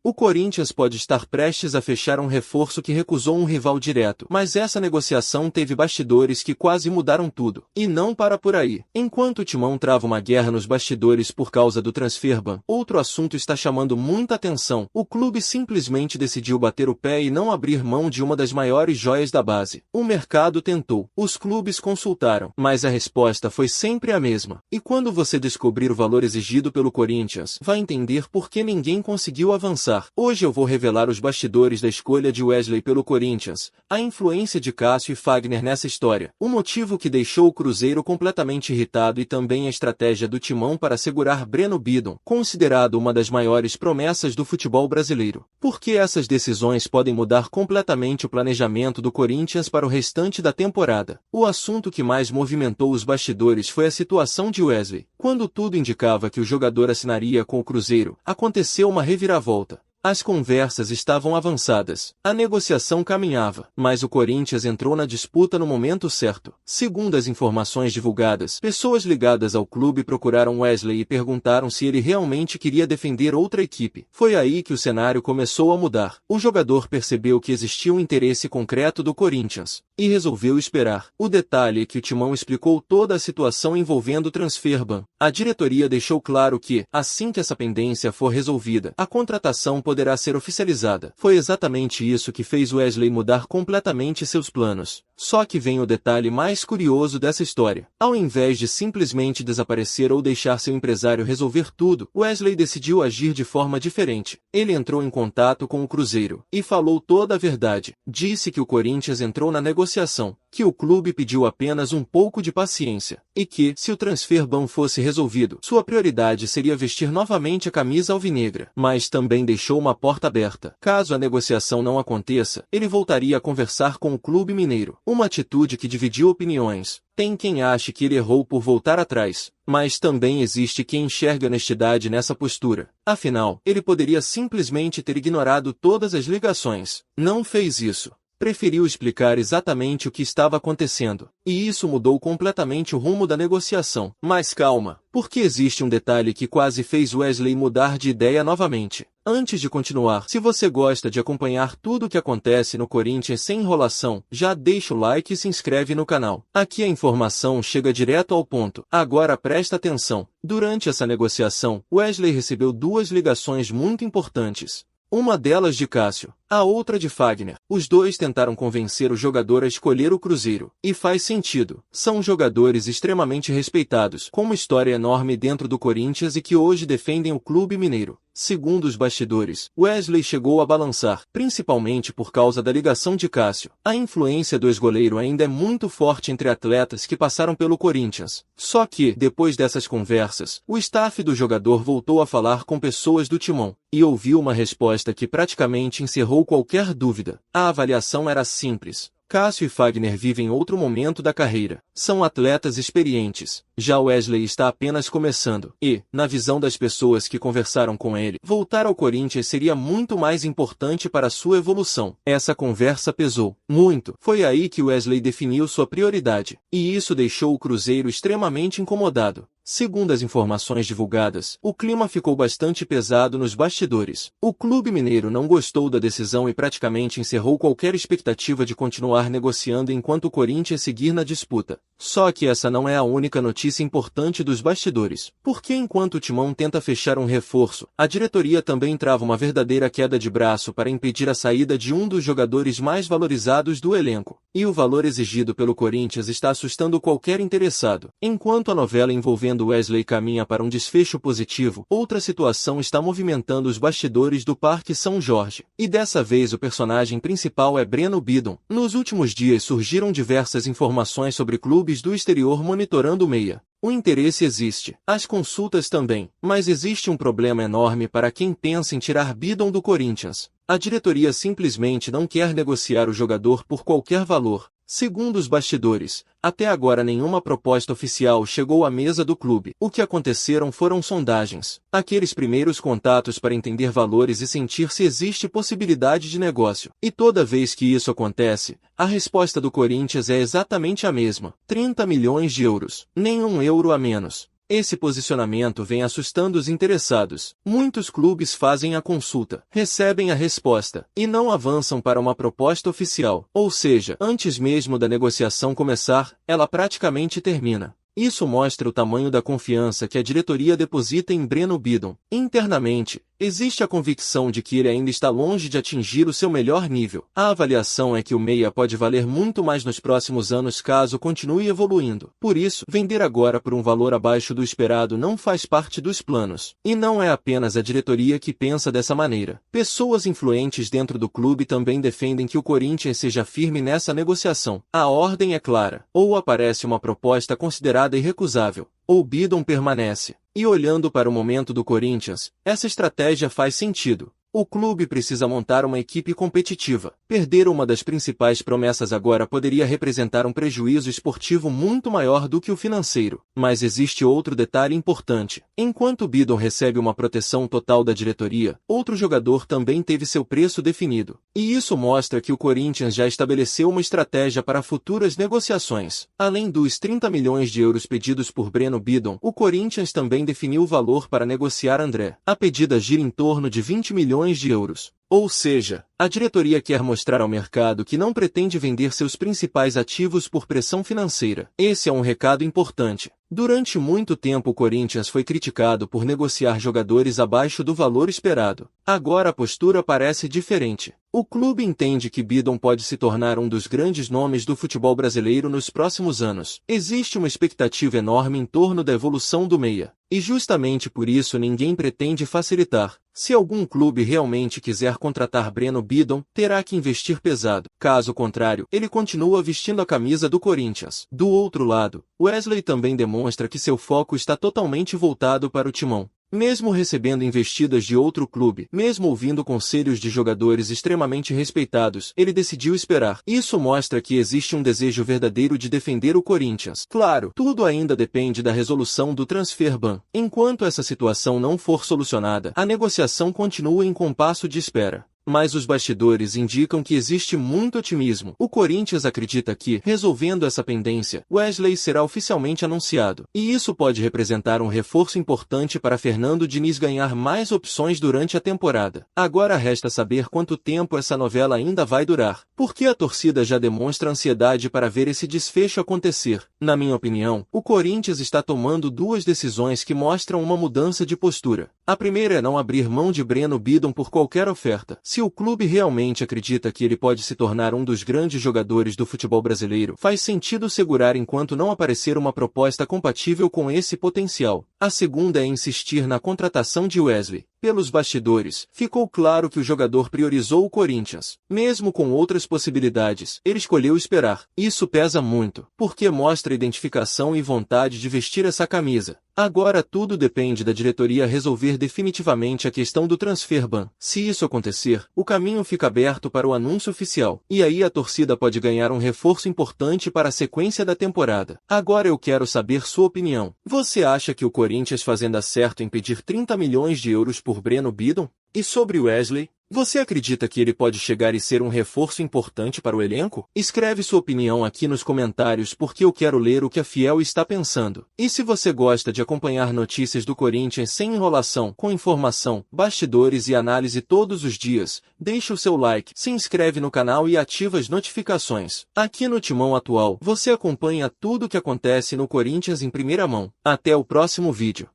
O Corinthians pode estar prestes a fechar um reforço que recusou um rival direto, mas essa negociação teve bastidores que quase mudaram tudo. E não para por aí. Enquanto o Timão trava uma guerra nos bastidores por causa do transferban, outro assunto está chamando muita atenção. O clube simplesmente decidiu bater o pé e não abrir mão de uma das maiores joias da base. O mercado tentou, os clubes consultaram, mas a resposta foi sempre a mesma. E quando você descobrir o valor exigido pelo Corinthians, vai entender por que ninguém conseguiu avançar. Hoje eu vou revelar os bastidores da escolha de Wesley pelo Corinthians, a influência de Cássio e Fagner nessa história, o motivo que deixou o Cruzeiro completamente irritado e também a estratégia do Timão para segurar Breno Bidon, considerado uma das maiores promessas do futebol brasileiro. Por que essas decisões podem mudar completamente o planejamento do Corinthians para o restante da temporada? O assunto que mais movimentou os bastidores foi a situação de Wesley. Quando tudo indicava que o jogador assinaria com o Cruzeiro, aconteceu uma reviravolta. As conversas estavam avançadas, a negociação caminhava, mas o Corinthians entrou na disputa no momento certo. Segundo as informações divulgadas, pessoas ligadas ao clube procuraram Wesley e perguntaram se ele realmente queria defender outra equipe. Foi aí que o cenário começou a mudar. O jogador percebeu que existia um interesse concreto do Corinthians e resolveu esperar. O detalhe é que o Timão explicou toda a situação envolvendo o transferban. A diretoria deixou claro que, assim que essa pendência for resolvida, a contratação poderá ser oficializada. Foi exatamente isso que fez Wesley mudar completamente seus planos. Só que vem o detalhe mais curioso dessa história. Ao invés de simplesmente desaparecer ou deixar seu empresário resolver tudo, Wesley decidiu agir de forma diferente. Ele entrou em contato com o Cruzeiro e falou toda a verdade. Disse que o Corinthians entrou na negociação, que o clube pediu apenas um pouco de paciência, e que, se o transferban fosse resolvido, sua prioridade seria vestir novamente a camisa alvinegra. Mas também deixou uma porta aberta. Caso a negociação não aconteça, ele voltaria a conversar com o clube mineiro. Uma atitude que dividiu opiniões. Tem quem ache que ele errou por voltar atrás, mas também existe quem enxerga honestidade nessa postura. Afinal, ele poderia simplesmente ter ignorado todas as ligações. Não fez isso. Preferiu explicar exatamente o que estava acontecendo, e isso mudou completamente o rumo da negociação. Mas calma, porque existe um detalhe que quase fez Wesley mudar de ideia novamente. Antes de continuar, se você gosta de acompanhar tudo o que acontece no Corinthians sem enrolação, já deixa o like e se inscreve no canal. Aqui a informação chega direto ao ponto. Agora presta atenção. Durante essa negociação, Wesley recebeu duas ligações muito importantes. Uma delas de Cássio, a outra de Fagner. Os dois tentaram convencer o jogador a escolher o Cruzeiro. E faz sentido. São jogadores extremamente respeitados, com uma história enorme dentro do Corinthians e que hoje defendem o clube mineiro. Segundo os bastidores, Wesley chegou a balançar, principalmente por causa da ligação de Cássio. A influência do ex-goleiro ainda é muito forte entre atletas que passaram pelo Corinthians. Só que, depois dessas conversas, o staff do jogador voltou a falar com pessoas do Timão, e ouviu uma resposta que praticamente encerrou qualquer dúvida. A avaliação era simples. Cássio e Fagner vivem outro momento da carreira. São atletas experientes. Já Wesley está apenas começando. E, na visão das pessoas que conversaram com ele, voltar ao Corinthians seria muito mais importante para sua evolução. Essa conversa pesou muito. Foi aí que Wesley definiu sua prioridade. E isso deixou o Cruzeiro extremamente incomodado. Segundo as informações divulgadas, o clima ficou bastante pesado nos bastidores. O clube mineiro não gostou da decisão e praticamente encerrou qualquer expectativa de continuar negociando enquanto o Corinthians seguir na disputa. Só que essa não é a única notícia importante dos bastidores. Porque enquanto o Timão tenta fechar um reforço, a diretoria também trava uma verdadeira queda de braço para impedir a saída de um dos jogadores mais valorizados do elenco. E o valor exigido pelo Corinthians está assustando qualquer interessado. Enquanto a novela envolvendo Wesley caminha para um desfecho positivo, outra situação está movimentando os bastidores do Parque São Jorge. E dessa vez o personagem principal é Breno Bidon. Nos últimos dias surgiram diversas informações sobre clubes do exterior monitorando o meia. O interesse existe, as consultas também, mas existe um problema enorme para quem pensa em tirar Bidon do Corinthians. A diretoria simplesmente não quer negociar o jogador por qualquer valor. Segundo os bastidores, até agora nenhuma proposta oficial chegou à mesa do clube. O que aconteceram foram sondagens, aqueles primeiros contatos para entender valores e sentir se existe possibilidade de negócio. E toda vez que isso acontece, a resposta do Corinthians é exatamente a mesma: 30 milhões de euros, nem um euro a menos. Esse posicionamento vem assustando os interessados. Muitos clubes fazem a consulta, recebem a resposta, e não avançam para uma proposta oficial. Ou seja, antes mesmo da negociação começar, ela praticamente termina. Isso mostra o tamanho da confiança que a diretoria deposita em Breno Bidon. Internamente, existe a convicção de que ele ainda está longe de atingir o seu melhor nível. A avaliação é que o meia pode valer muito mais nos próximos anos caso continue evoluindo. Por isso, vender agora por um valor abaixo do esperado não faz parte dos planos. E não é apenas a diretoria que pensa dessa maneira. Pessoas influentes dentro do clube também defendem que o Corinthians seja firme nessa negociação. A ordem é clara: ou aparece uma proposta considerada irrecusável, ou Bidon permanece. E olhando para o momento do Corinthians, essa estratégia faz sentido. O clube precisa montar uma equipe competitiva. Perder uma das principais promessas agora poderia representar um prejuízo esportivo muito maior do que o financeiro. Mas existe outro detalhe importante. Enquanto Bidon recebe uma proteção total da diretoria, outro jogador também teve seu preço definido. E isso mostra que o Corinthians já estabeleceu uma estratégia para futuras negociações. Além dos 30 milhões de euros pedidos por Breno Bidon, o Corinthians também definiu o valor para negociar André. A pedida gira em torno de 20 milhões de euros. Ou seja, a diretoria quer mostrar ao mercado que não pretende vender seus principais ativos por pressão financeira. Esse é um recado importante. Durante muito tempo o Corinthians foi criticado por negociar jogadores abaixo do valor esperado. Agora a postura parece diferente. O clube entende que Bidon pode se tornar um dos grandes nomes do futebol brasileiro nos próximos anos. Existe uma expectativa enorme em torno da evolução do meia. E justamente por isso ninguém pretende facilitar. Se algum clube realmente quiser contratar Breno Bidon, terá que investir pesado. Caso contrário, ele continua vestindo a camisa do Corinthians. Do outro lado, Wesley também demonstra que seu foco está totalmente voltado para o timão. Mesmo recebendo investidas de outro clube, mesmo ouvindo conselhos de jogadores extremamente respeitados, ele decidiu esperar. Isso mostra que existe um desejo verdadeiro de defender o Corinthians. Claro, tudo ainda depende da resolução do transfer ban. Enquanto essa situação não for solucionada, a negociação continua em compasso de espera. Mas os bastidores indicam que existe muito otimismo. O Corinthians acredita que, resolvendo essa pendência, Wesley será oficialmente anunciado. E isso pode representar um reforço importante para Fernando Diniz ganhar mais opções durante a temporada. Agora resta saber quanto tempo essa novela ainda vai durar, porque a torcida já demonstra ansiedade para ver esse desfecho acontecer. Na minha opinião, o Corinthians está tomando duas decisões que mostram uma mudança de postura. A primeira é não abrir mão de Breno Bidon por qualquer oferta. Se o clube realmente acredita que ele pode se tornar um dos grandes jogadores do futebol brasileiro, faz sentido segurar enquanto não aparecer uma proposta compatível com esse potencial. A segunda é insistir na contratação de Wesley. Pelos bastidores, ficou claro que o jogador priorizou o Corinthians. Mesmo com outras possibilidades, ele escolheu esperar. Isso pesa muito, porque mostra identificação e vontade de vestir essa camisa. Agora tudo depende da diretoria resolver definitivamente a questão do transfer ban. Se isso acontecer, o caminho fica aberto para o anúncio oficial. E aí a torcida pode ganhar um reforço importante para a sequência da temporada. Agora eu quero saber sua opinião. Você acha que o Corinthians fazendo certo em pedir 30 milhões de euros por Breno Bidon? E sobre Wesley? Você acredita que ele pode chegar e ser um reforço importante para o elenco? Escreve sua opinião aqui nos comentários porque eu quero ler o que a Fiel está pensando. E se você gosta de acompanhar notícias do Corinthians sem enrolação, com informação, bastidores e análise todos os dias, deixa o seu like, se inscreve no canal e ativa as notificações. Aqui no Timão Atual, você acompanha tudo o que acontece no Corinthians em primeira mão. Até o próximo vídeo.